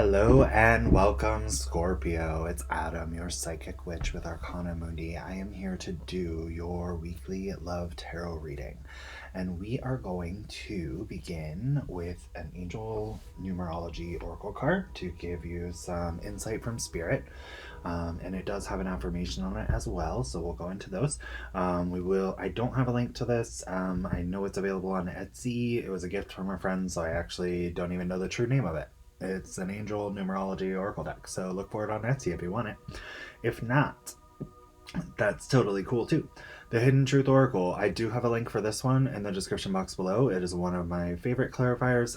Hello and welcome, Scorpio. It's Adam, your psychic witch with Arcana Mundi. I am here to do your weekly love tarot reading. And we are going to begin with an angel numerology oracle card to give you some insight from spirit. And it does have an affirmation on it as well, so we'll go into those. I don't have a link to this. I know it's available on Etsy. It was a gift from a friend, so I actually don't even know the true name of it. It's an angel numerology oracle deck, so look for it on Etsy if you want it. If not, that's totally cool too. The Hidden Truth Oracle, I do have a link for this one in the description box below. It is one of my favorite clarifiers.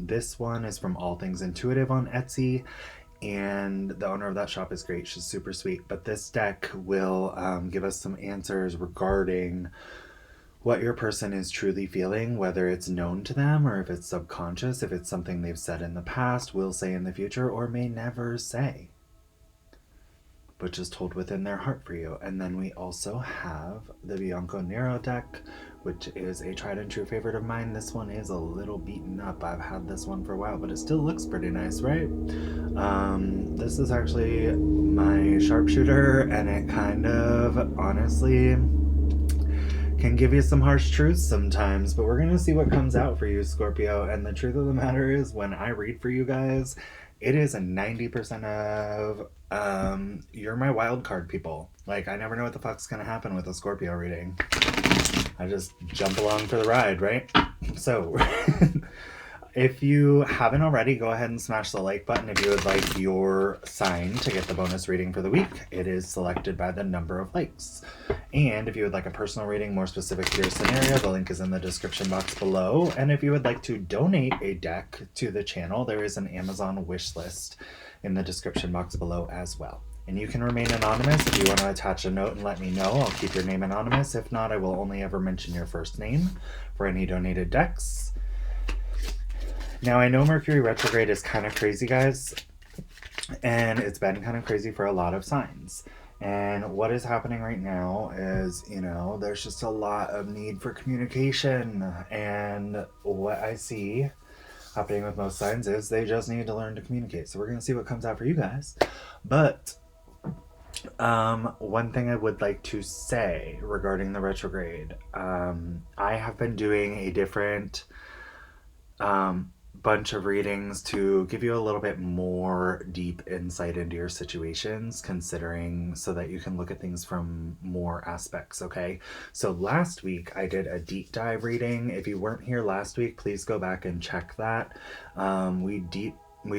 This one is from All Things Intuitive on Etsy, and the owner of that shop is great. She's super sweet. But this deck will give us some answers regarding what your person is truly feeling, whether it's known to them or if it's subconscious, if it's something they've said in the past, will say in the future, or may never say, but just hold within their heart for you. And then we also have the Bianco Nero deck, which is a tried and true favorite of mine. This one is a little beaten up. I've had this one for a while, but it still looks pretty nice, right? This is actually my sharpshooter, and it kind of, honestly, can give you some harsh truths sometimes, but we're going to see what comes out for you, Scorpio. And the truth of the matter is, when I read for you guys, it is a 90% of you're my wild card people. Like, I never know what the fuck's going to happen with a Scorpio reading. I just jump along for the ride, right? So if you haven't already, go ahead and smash the like button if you would like your sign to get the bonus reading for the week. It is selected by the number of likes. And if you would like a personal reading more specific to your scenario, the link is in the description box below. And if you would like to donate a deck to the channel, there is an Amazon wish list in the description box below as well. And you can remain anonymous. If you want to attach a note and let me know, I'll keep your name anonymous. If not, I will only ever mention your first name for any donated decks. Now, I know Mercury retrograde is kind of crazy, guys, and it's been kind of crazy for a lot of signs. And what is happening right now is, there's just a lot of need for communication. And what I see happening with most signs is they just need to learn to communicate. So we're going to see what comes out for you guys. But one thing I would like to say regarding the retrograde, I have been doing a different bunch of readings to give you a little bit more deep insight into your situations, considering so that you can look at things from more aspects. Okay, so last week I did a deep dive reading. If you weren't here last week, please go back and check that. We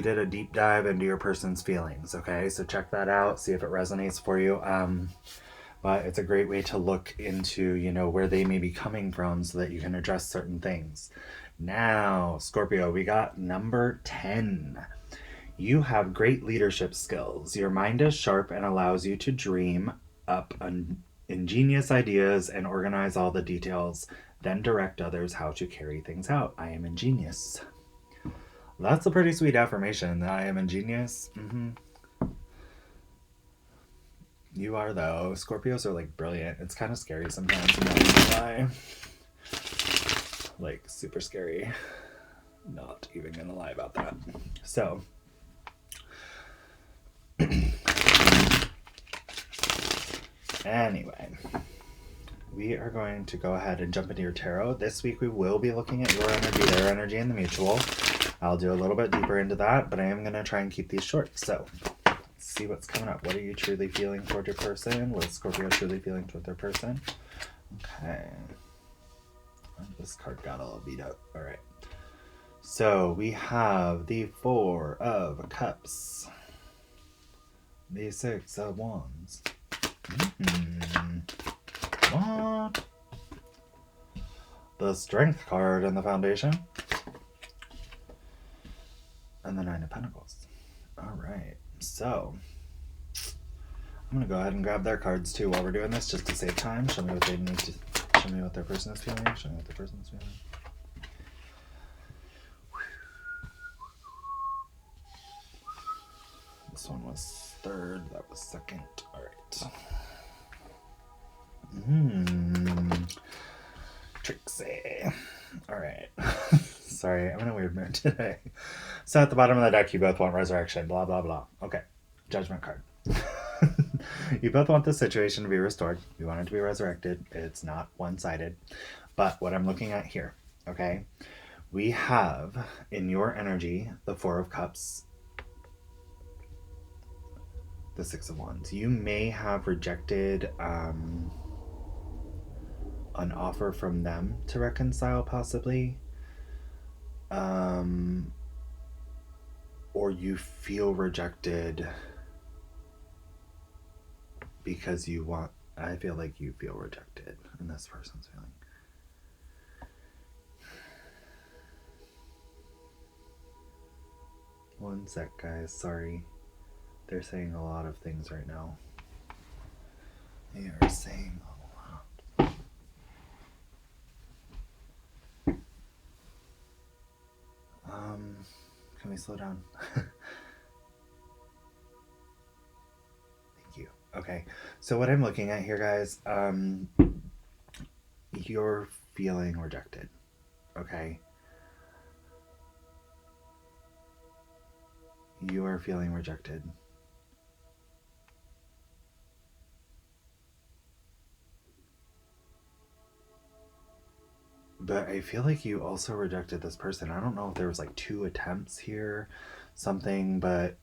did a deep dive into your person's feelings. Okay, so check that out, see if it resonates for you. But it's a great way to look into, where they may be coming from so that you can address certain things. Now, Scorpio, we got number 10. You have great leadership skills. Your mind is sharp and allows you to dream up ingenious ideas and organize all the details, then direct others how to carry things out. I am ingenious. That's a pretty sweet affirmation, that I am ingenious. You are, though. Scorpios are, brilliant. It's kind of scary sometimes, I'm not gonna lie. Super scary. Not even gonna lie about that. So, anyway, we are going to go ahead and jump into your tarot. This week we will be looking at your energy, their energy, and the mutual. I'll do a little bit deeper into that, but I am going to try and keep these short. So, let's see what's coming up. What are you truly feeling toward your person? What is Scorpio truly feeling toward their person? Okay. This card got a little beat up. All right. So we have the Four of Cups, the Six of Wands. What? The Strength card in the Foundation, and the Nine of Pentacles. All right. So I'm gonna go ahead and grab their cards too while we're doing this, just to save time. Show me what they need to. Show me what their person is feeling. Show me what their person is feeling. This one was third. That was second. All right. Trixie. All right. Sorry, I'm in a weird mood today. So at the bottom of the deck, you both want resurrection, blah, blah, blah. Okay. Judgment card. You both want the situation to be restored. You want it to be resurrected. It's not one-sided. But what I'm looking at here, okay, we have in your energy the Four of Cups, the Six of Wands. You may have rejected an offer from them to reconcile, possibly. Or you feel rejected because you want. I feel like you feel rejected, and this person's feeling. One sec, guys. Sorry. They're saying a lot of things right now. They are saying a lot. Can we slow down? Thank you. Okay. So what I'm looking at here, guys, you're feeling rejected. Okay. You are feeling rejected. But I feel like you also rejected this person. I don't know if there was like 2 attempts here, something, but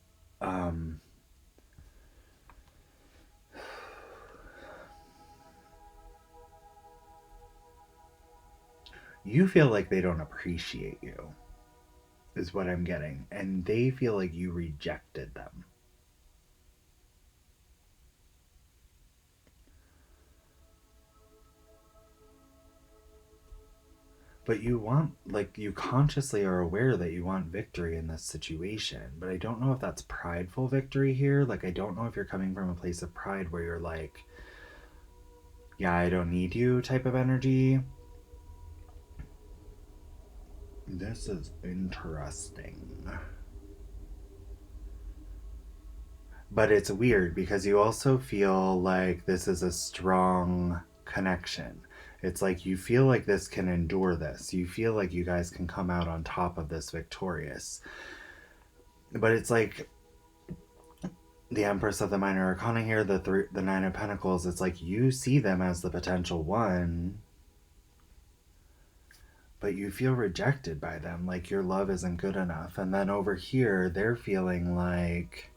you feel like they don't appreciate you, is what I'm getting. And they feel like you rejected them. But you want, like, you consciously are aware that you want victory in this situation. But I don't know if that's prideful victory here. Like, I don't know if you're coming from a place of pride where you're like, yeah, I don't need you type of energy. This is interesting. But it's weird because you also feel like this is a strong connection. It's like you feel like this can endure this. You feel like you guys can come out on top of this victorious. But it's like the Empress of the Minor Arcana here, the Nine of Pentacles. It's like you see them as the potential one, but you feel rejected by them. Like your love isn't good enough. And then over here, they're feeling like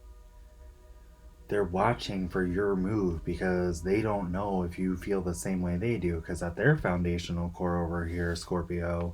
they're watching for your move because they don't know if you feel the same way they do. Because at their foundational core over here, Scorpio,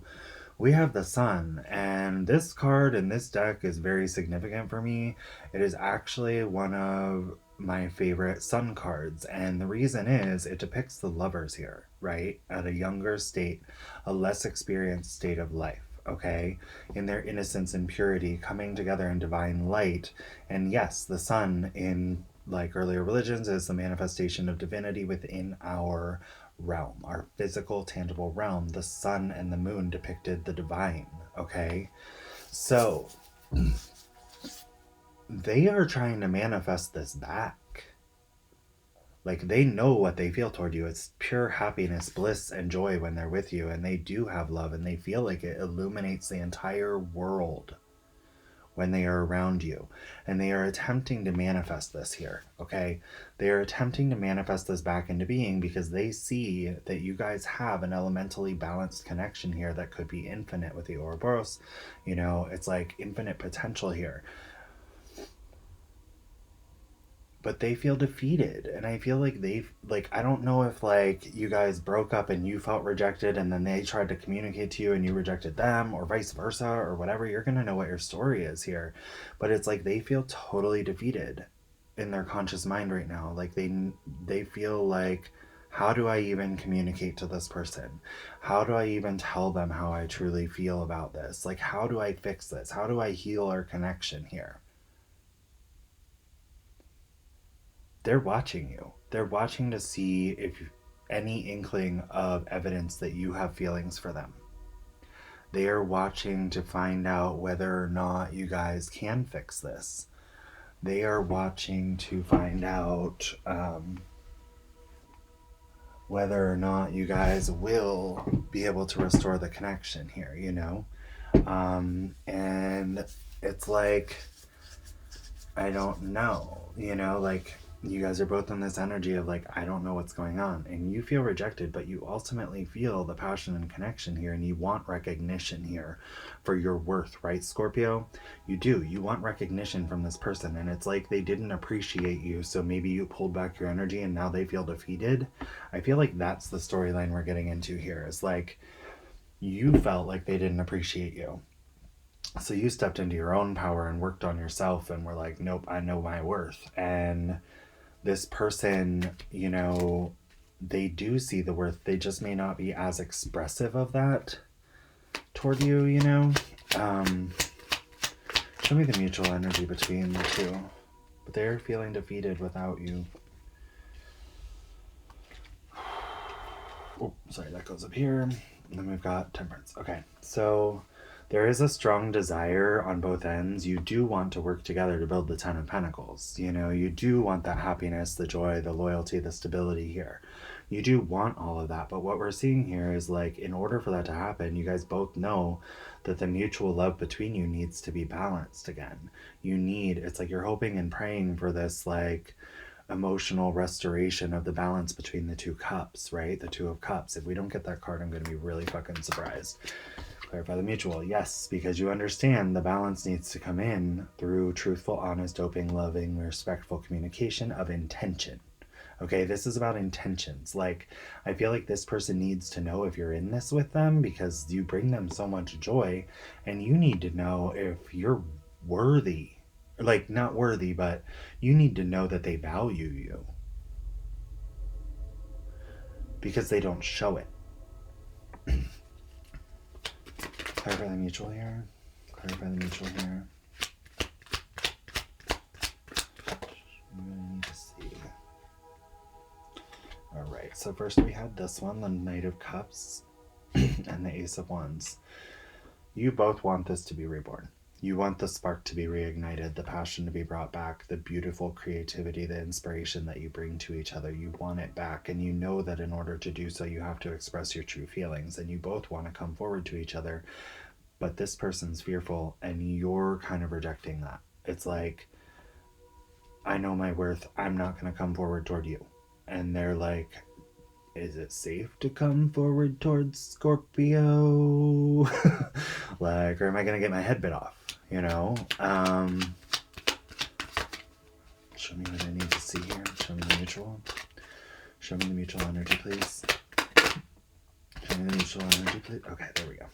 we have the Sun. And this card in this deck is very significant for me. It is actually one of my favorite Sun cards. And the reason is it depicts the lovers here, right? At a younger state, a less experienced state of life. Okay, in their innocence and purity, coming together in divine light. And yes, the sun in like earlier religions is the manifestation of divinity within our realm, our physical, tangible realm. The sun and the moon depicted the divine. Okay, so they are trying to manifest this back. Like they know what they feel toward you. It's pure happiness, bliss, and joy when they're with you. And they do have love and they feel like it illuminates the entire world when they are around you. And they are attempting to manifest this here, okay? They are attempting to manifest this back into being because they see that you guys have an elementally balanced connection here that could be infinite with the Ouroboros. You know, it's like infinite potential here. But they feel defeated, and I feel like I don't know if like you guys broke up and you felt rejected and then they tried to communicate to you and you rejected them, or vice versa, or whatever. You're gonna know what your story is here, but it's like they feel totally defeated in their conscious mind right now. Like they feel like, how do I even communicate to this person? How do I even tell them how I truly feel about this? Like, how do I fix this? How do I heal our connection here? They're watching you. They're watching to see if any inkling of evidence that you have feelings for them. They are watching to find out whether or not you guys can fix this. They are watching to find out whether or not you guys will be able to restore the connection here, you know? And it's like, I don't know, you know, like you guys are both in this energy of like, I don't know what's going on. And you feel rejected, but you ultimately feel the passion and connection here, and you want recognition here for your worth, right, Scorpio? You do. You want recognition from this person. And it's like they didn't appreciate you. So maybe you pulled back your energy and now they feel defeated. I feel like that's the storyline we're getting into here. Is like you felt like they didn't appreciate you. So you stepped into your own power and worked on yourself and were like, nope, I know my worth. And this person, you know, they do see the worth. They just may not be as expressive of that toward you, you know. Um, Show me the mutual energy between the two. But they're feeling defeated without you. Oh, sorry, that goes up here. And then we've got Temperance. Okay, so there is a strong desire on both ends. You do want to work together to build the Ten of Pentacles. You know, you do want that happiness, the joy, the loyalty, the stability here. You do want all of that. But what we're seeing here is like, in order for that to happen, you guys both know that the mutual love between you needs to be balanced again. You need, it's like you're hoping and praying for this, like, emotional restoration of the balance between the two cups, right? The Two of Cups. If we don't get that card, I'm going to be really fucking surprised. Clarify the mutual. Yes, because you understand the balance needs to come in through truthful, honest, open, loving, respectful communication of intention. Okay, this is about intentions. Like, I feel like this person needs to know if you're in this with them because you bring them so much joy, and you need to know if you're worthy. Like, not worthy, but you need to know that they value you because they don't show it. Clarify the mutual here. Clarify the mutual here. I'm going to see. Alright, so first we had this one, the Knight of Cups and the Ace of Wands. You both want this to be reborn. You want the spark to be reignited, the passion to be brought back, the beautiful creativity, the inspiration that you bring to each other. You want it back, and you know that in order to do so, you have to express your true feelings, and you both want to come forward to each other. But this person's fearful, and you're kind of rejecting that. It's like, I know my worth. I'm not going to come forward toward you. And they're like, is it safe to come forward towards Scorpio? Like, or am I going to get my head bit off? You know? Show me what I need to see here. Show me the mutual. Show me the mutual energy, please. Show me the mutual energy, please. Okay, there we go.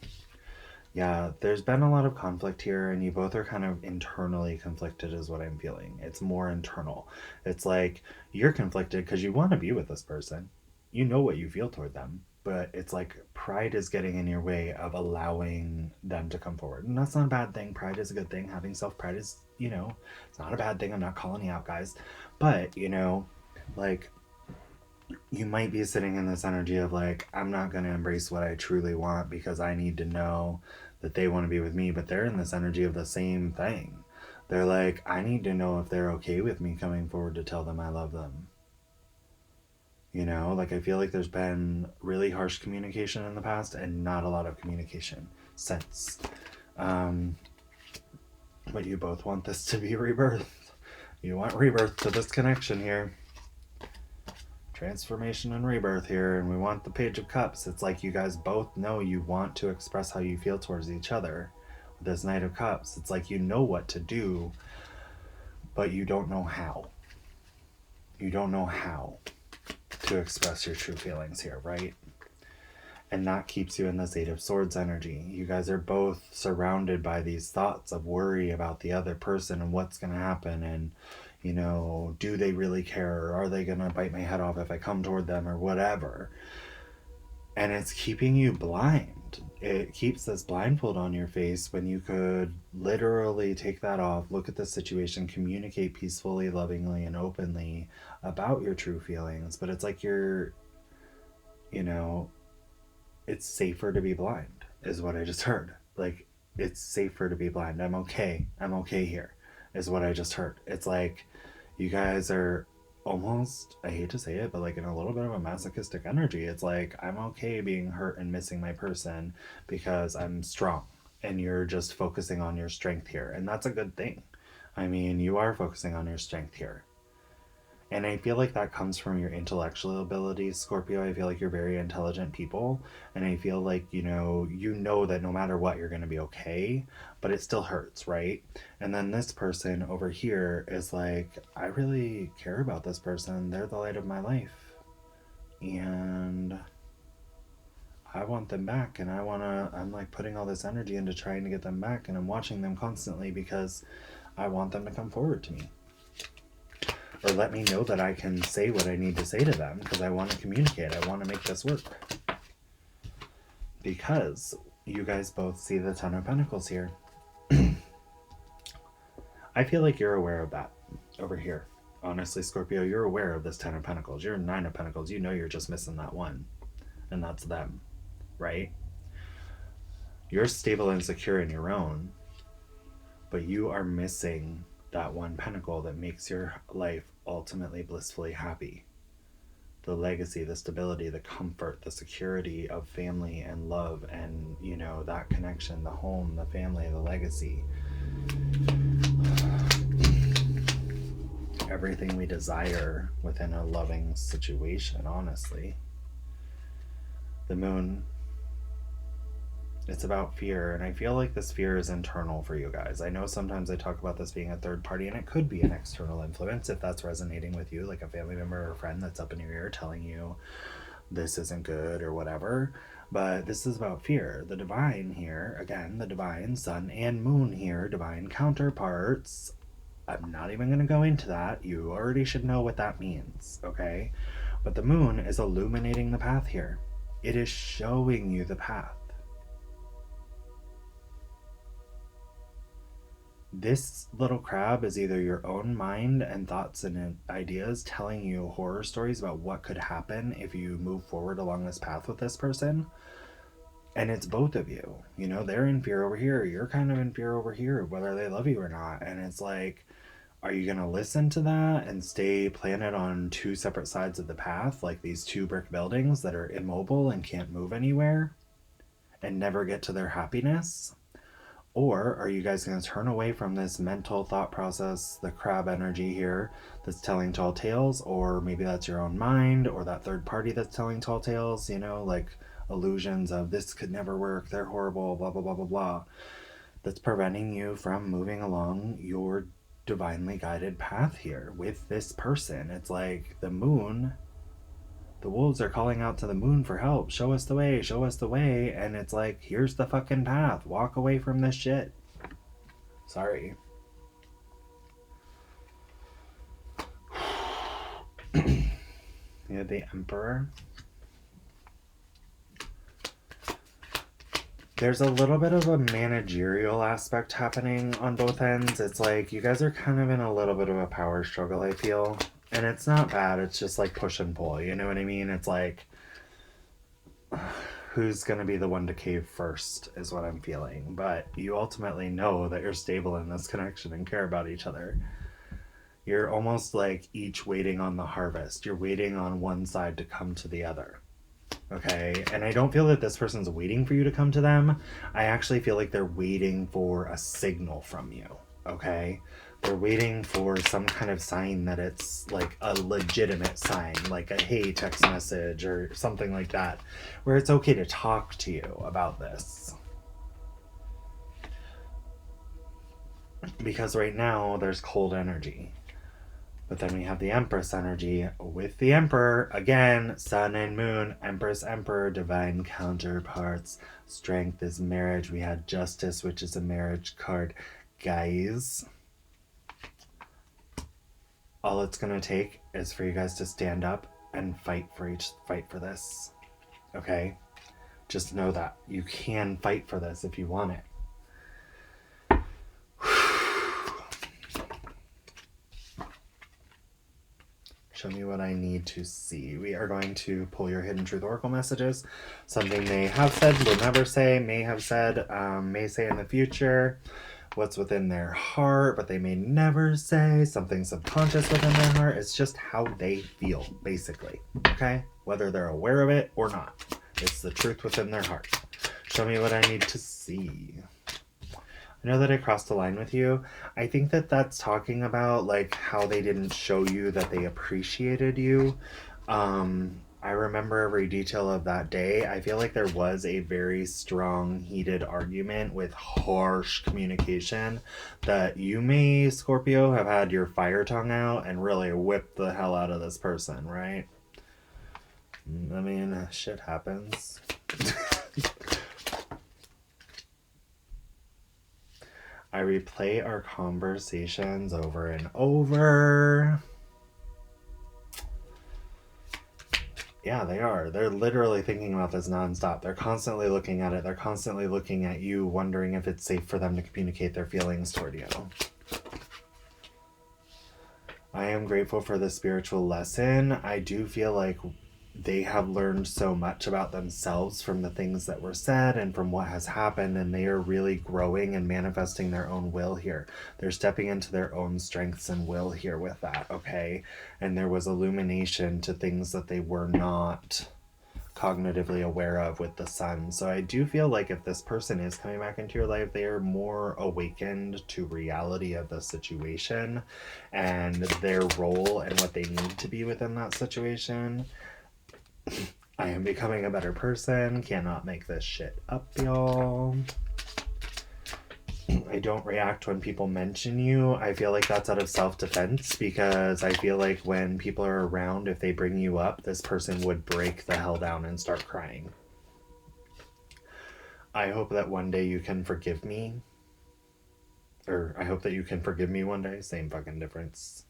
Yeah, there's been a lot of conflict here, and you both are kind of internally conflicted is what I'm feeling. It's more internal. It's like you're conflicted because you want to be with this person. You know what you feel toward them, but it's like pride is getting in your way of allowing them to come forward. And that's not a bad thing. Pride is a good thing. Having self-pride is, you know, it's not a bad thing. I'm not calling you out, guys. But, you know, like, you might be sitting in this energy of like, I'm not going to embrace what I truly want because I need to know that they want to be with me, but they're in this energy of the same thing. They're like, I need to know if they're okay with me coming forward to tell them I love them. You know, like I feel like there's been really harsh communication in the past and not a lot of communication since. But you both want this to be rebirth. You want rebirth to this connection here. Transformation and rebirth here, and we want the Page of Cups. It's like you guys both know you want to express how you feel towards each other. With this Knight of Cups, it's like you know what to do, but you don't know how. You don't know how to express your true feelings here, right? And that keeps you in this Eight of Swords energy. You guys are both surrounded by these thoughts of worry about the other person and what's going to happen, and you know, do they really care, or are they gonna bite my head off if I come toward them, or whatever. And it's keeping you blind. It keeps this blindfold on your face when you could literally take that off, look at the situation, communicate peacefully, lovingly, and openly about your true feelings. But it's like you're, you know, it's safer to be blind, is what I just heard. Like, it's safer to be blind. I'm okay here, is what I just heard. It's like you guys are almost, I hate to say it, but like in a little bit of a masochistic energy. It's like, I'm okay being hurt and missing my person because I'm strong and you're just focusing on your strength here. And that's a good thing. I mean, you are focusing on your strength here. And I feel like that comes from your intellectual abilities, Scorpio. I feel like you're very intelligent people. And I feel like, you know that no matter what, you're going to be okay. But it still hurts, right? And then this person over here is like, I really care about this person. They're the light of my life. And I want them back. And I'm like putting all this energy into trying to get them back. And I'm watching them constantly because I want them to come forward to me. Or let me know that I can say what I need to say to them because I want to communicate. I want to make this work. Because you guys both see the Ten of Pentacles here. I feel like you're aware of that over here. Honestly, Scorpio, you're aware of this Ten of Pentacles. You're Nine of Pentacles. You know you're just missing that one. And that's them. Right? You're stable and secure in your own. But you are missing that one pentacle that makes your life ultimately blissfully happy. The legacy, the stability, the comfort, the security of family and love and, that connection, the home, the family, the legacy. Everything we desire within a loving situation, honestly. The moon, it's about fear, and I feel like this fear is internal for you guys. I know sometimes I talk about this being a third party, and it could be an external influence if that's resonating with you, like a family member or a friend that's up in your ear telling you this isn't good or whatever. But this is about fear. The divine here, again, the divine, sun and moon here, divine counterparts. I'm not even going to go into that. You already should know what that means, okay? But the moon is illuminating the path here. It is showing you the path. This little crab is either your own mind and thoughts and ideas telling you horror stories about what could happen if you move forward along this path with this person. And it's both of you. They're in fear over here. You're kind of in fear over here, whether they love you or not. And it's like, are you going to listen to that and stay planted on two separate sides of the path, like these two brick buildings that are immobile and can't move anywhere and never get to their happiness? Or are you guys going to turn away from this mental thought process, the crab energy here that's telling tall tales? Or maybe that's your own mind or that third party that's telling tall tales, like illusions of this could never work, they're horrible, blah, blah, blah, blah, blah. That's preventing you from moving along your divinely guided path here with this person. It's like the moon, the wolves are calling out to the moon for help. Show us the way, show us the way. And it's like, here's the fucking path. Walk away from this shit. Sorry. The Emperor. There's a little bit of a managerial aspect happening on both ends. It's like you guys are kind of in a little bit of a power struggle, I feel. And it's not bad. It's just like push and pull. You know what I mean? It's like, who's going to be the one to cave first is what I'm feeling. But you ultimately know that you're stable in this connection and care about each other. You're almost like each waiting on the harvest. You're waiting on one side to come to the other. Okay? And I don't feel that this person's waiting for you to come to them. I actually feel like they're waiting for a signal from you. Okay? They're waiting for some kind of sign that it's like a legitimate sign, like a hey text message or something like that, where it's okay to talk to you about this. Because right now there's cold energy. But then we have the Empress energy with the Emperor. Again, Sun and Moon, Empress, Emperor, divine counterparts. Strength is marriage. We had Justice, which is a marriage card. Guys, all it's going to take is for you guys to stand up and fight for this. Okay? Just know that. You can fight for this if you want it. Show me what I need to see. We are going to pull your Hidden Truth Oracle messages. Something they have said, will never say, may have said, may say in the future. What's within their heart, but they may never say. Something subconscious within their heart. It's just how they feel, basically. Okay? Whether they're aware of it or not. It's the truth within their heart. Show me what I need to see. I know that I crossed the line with you. I think that that's talking about like how they didn't show you that they appreciated you. I remember every detail of that day. I feel like there was a very strong, heated argument with harsh communication that you may, Scorpio, have had your fire tongue out and really whipped the hell out of this person, right? I mean, shit happens. I replay our conversations over and over. Yeah, they are. They're literally thinking about this nonstop. They're constantly looking at it. They're constantly looking at you, wondering if it's safe for them to communicate their feelings toward you. I am grateful for the spiritual lesson. I do feel like they have learned so much about themselves from the things that were said and from what has happened, and they are really growing and manifesting their own will here. They're stepping into their own strengths and will here with that, okay? And there was illumination to things that they were not cognitively aware of with the sun. So I do feel like if this person is coming back into your life, they are more awakened to reality of the situation and their role and what they need to be within that situation. I am becoming a better person. Cannot make this shit up, y'all. I don't react when people mention you. I feel like that's out of self-defense because I feel like when people are around, if they bring you up, this person would break the hell down and start crying. I hope that one day you can forgive me. Or I hope that you can forgive me one day. Same fucking difference.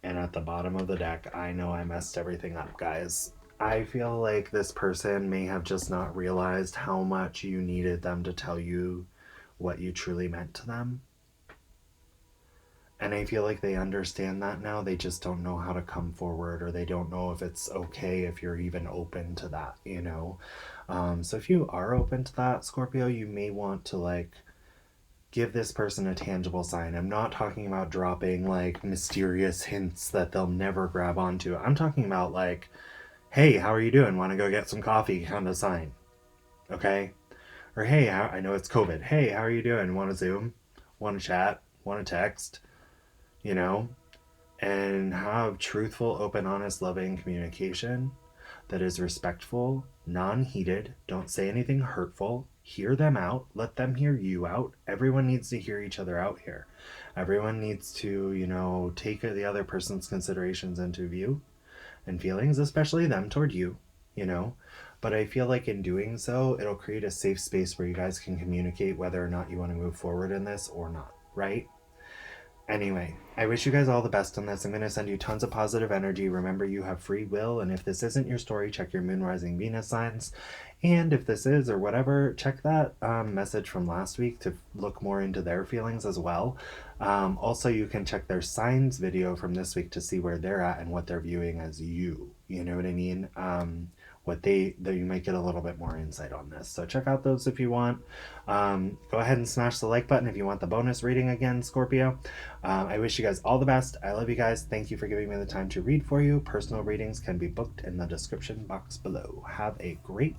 And at the bottom of the deck, I know I messed everything up, guys. I feel like this person may have just not realized how much you needed them to tell you what you truly meant to them. And I feel like they understand that now. They just don't know how to come forward, or they don't know if it's okay if you're even open to that, you know? So if you are open to that, Scorpio, you may want to like give this person a tangible sign. I'm not talking about dropping like mysterious hints that they'll never grab onto. I'm talking about like, hey, how are you doing? Want to go get some coffee kind of sign. Okay? Or hey, I know it's COVID. Hey, how are you doing? Want to Zoom? Want to chat? Want to text? You know? And have truthful, open, honest, loving communication that is respectful, non-heated. Don't say anything hurtful. Hear them out. Let them hear you out. Everyone needs to hear each other out here. Everyone needs to, you know, take the other person's considerations into view and feelings, especially them toward you, you know. But I feel like in doing so, it'll create a safe space where you guys can communicate whether or not you want to move forward in this or not, right? Anyway, I wish you guys all the best on this. I'm going to send you tons of positive energy. Remember, you have free will, and if this isn't your story, check your moon, rising, Venus signs. And if this is or whatever, check that message from last week to look more into their feelings as well. Also, you can check their signs video from this week to see where they're at and what they're viewing as you. You know what I mean? You might get a little bit more insight on this. So check out those if you want. Go ahead and smash the like button if you want the bonus reading again, Scorpio. I wish you guys all the best. I love you guys. Thank you for giving me the time to read for you. Personal readings can be booked in the description box below. Have a great